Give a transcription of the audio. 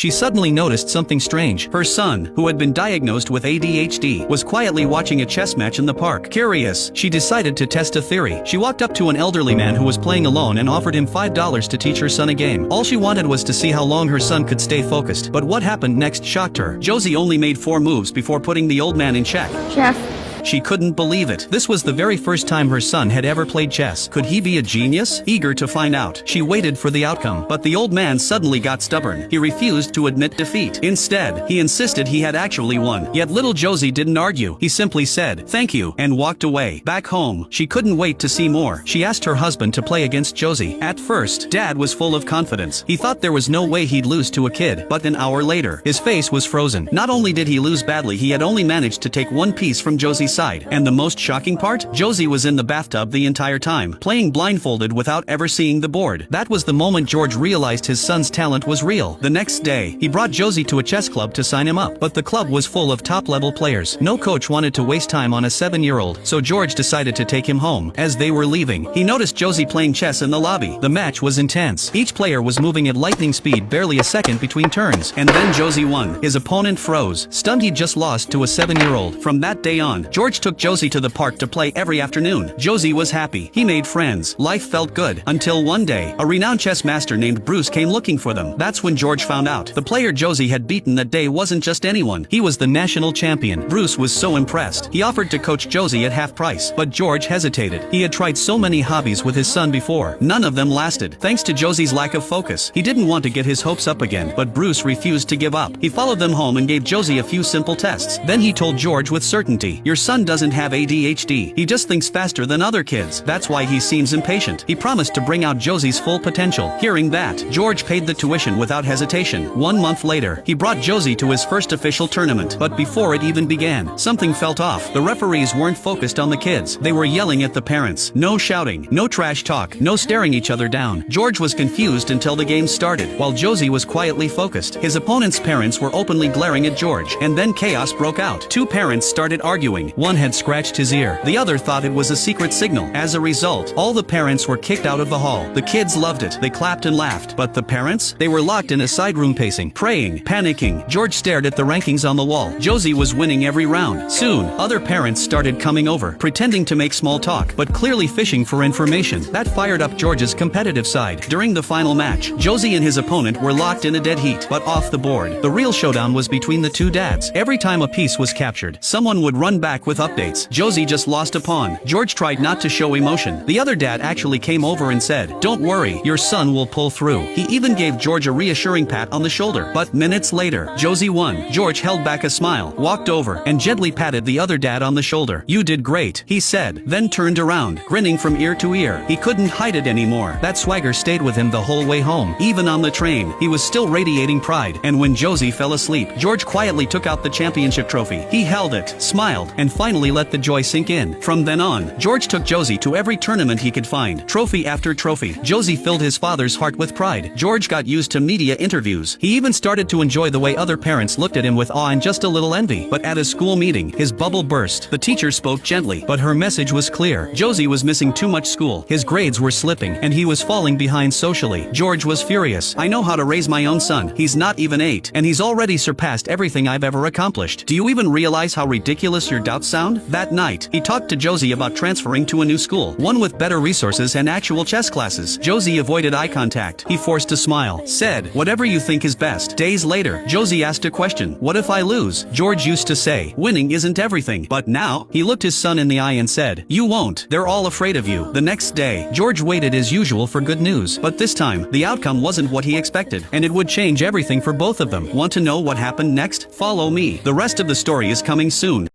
she suddenly noticed something strange. Her son, who had been diagnosed with ADHD, was quietly watching a chess match in the park. Curious, she decided to test a theory. She walked up to an elderly man who was playing alone and offered him $5 to teach her son a game. All she wanted was to see how long her son could stay focused. But what happened next shocked her. Josie only made 4 moves before putting the old man in check. Chef. She couldn't believe it. This was the very first time her son had ever played chess. Could he be a genius? Eager to find out, she waited for the outcome. But the old man suddenly got stubborn. He refused to admit defeat. Instead, he insisted he had actually won. Yet little Josie didn't argue. He simply said, "Thank you," and walked away. Back home, she couldn't wait to see more. She asked her husband to play against Josie. At first, Dad was full of confidence. He thought there was no way he'd lose to a kid. But an hour later, his face was frozen. Not only did he lose badly, he had only managed to take 1 piece from Josie's side. And the most shocking part? Josie was in the bathtub the entire time, playing blindfolded without ever seeing the board. That was the moment George realized his son's talent was real. The next day, he brought Josie to a chess club to sign him up. But the club was full of top-level players. No coach wanted to waste time on a 7-year-old, so George decided to take him home. As they were leaving, he noticed Josie playing chess in the lobby. The match was intense. Each player was moving at lightning speed, barely a second between turns. And then Josie won. His opponent froze, stunned he'd just lost to a 7-year-old. From that day on, George took Josie to the park to play every afternoon. Josie was happy. He made friends. Life felt good. Until one day, a renowned chess master named Bruce came looking for them. That's when George found out. The player Josie had beaten that day wasn't just anyone. He was the national champion. Bruce was so impressed. He offered to coach Josie at half price. But George hesitated. He had tried so many hobbies with his son before. None of them lasted. Thanks to Josie's lack of focus, he didn't want to get his hopes up again. But Bruce refused to give up. He followed them home and gave Josie a few simple tests. Then he told George with certainty, "Your son doesn't have ADHD. He just thinks faster than other kids. That's why he seems impatient." He promised to bring out Josie's full potential. Hearing that, George paid the tuition without hesitation. 1 month later, he brought Josie to his first official tournament. But before it even began, something felt off. The referees weren't focused on the kids. They were yelling at the parents. No shouting, no trash talk, no staring each other down. George was confused until the game started, while Josie was quietly focused. His opponent's parents were openly glaring at George. And then chaos broke out. 2 parents started arguing. One had scratched his ear. The other thought it was a secret signal. As a result, all the parents were kicked out of the hall. The kids loved it. They clapped and laughed. But the parents? They were locked in a side room pacing, praying, panicking. George stared at the rankings on the wall. Josie was winning every round. Soon, other parents started coming over, pretending to make small talk, but clearly fishing for information. That fired up George's competitive side. During the final match, Josie and his opponent were locked in a dead heat, but off the board. The real showdown was between the 2 dads. Every time a piece was captured, someone would run back with updates. Josie just lost a pawn. George tried not to show emotion. The other dad actually came over and said, "Don't worry, your son will pull through." He even gave George a reassuring pat on the shoulder. But minutes later, Josie won. George held back a smile, walked over, and gently patted the other dad on the shoulder. "You did great," he said, then turned around, grinning from ear to ear. He couldn't hide it anymore. That swagger stayed with him the whole way home. Even on the train, he was still radiating pride. And when Josie fell asleep, George quietly took out the championship trophy. He held it, smiled, and finally let the joy sink in. From then on, George took Josie to every tournament he could find. Trophy after trophy, Josie filled his father's heart with pride. George got used to media interviews. He even started to enjoy the way other parents looked at him with awe and just a little envy. But at a school meeting, his bubble burst. The teacher spoke gently, but her message was clear. Josie was missing too much school. His grades were slipping, and he was falling behind socially. George was furious. "I know how to raise my own son. He's not even 8, and he's already surpassed everything I've ever accomplished. Do you even realize how ridiculous your doubts sound?" That night, he talked to Josie about transferring to a new school, one with better resources and actual chess classes. Josie avoided eye contact. He forced a smile, said, "Whatever you think is best." Days later, Josie asked a question. "What if I lose?" George used to say, "Winning isn't everything." But now, he looked his son in the eye and said, "You won't. They're all afraid of you." The next day, George waited as usual for good news. But this time, the outcome wasn't what he expected, and it would change everything for both of them. Want to know what happened next? Follow me. The rest of the story is coming soon.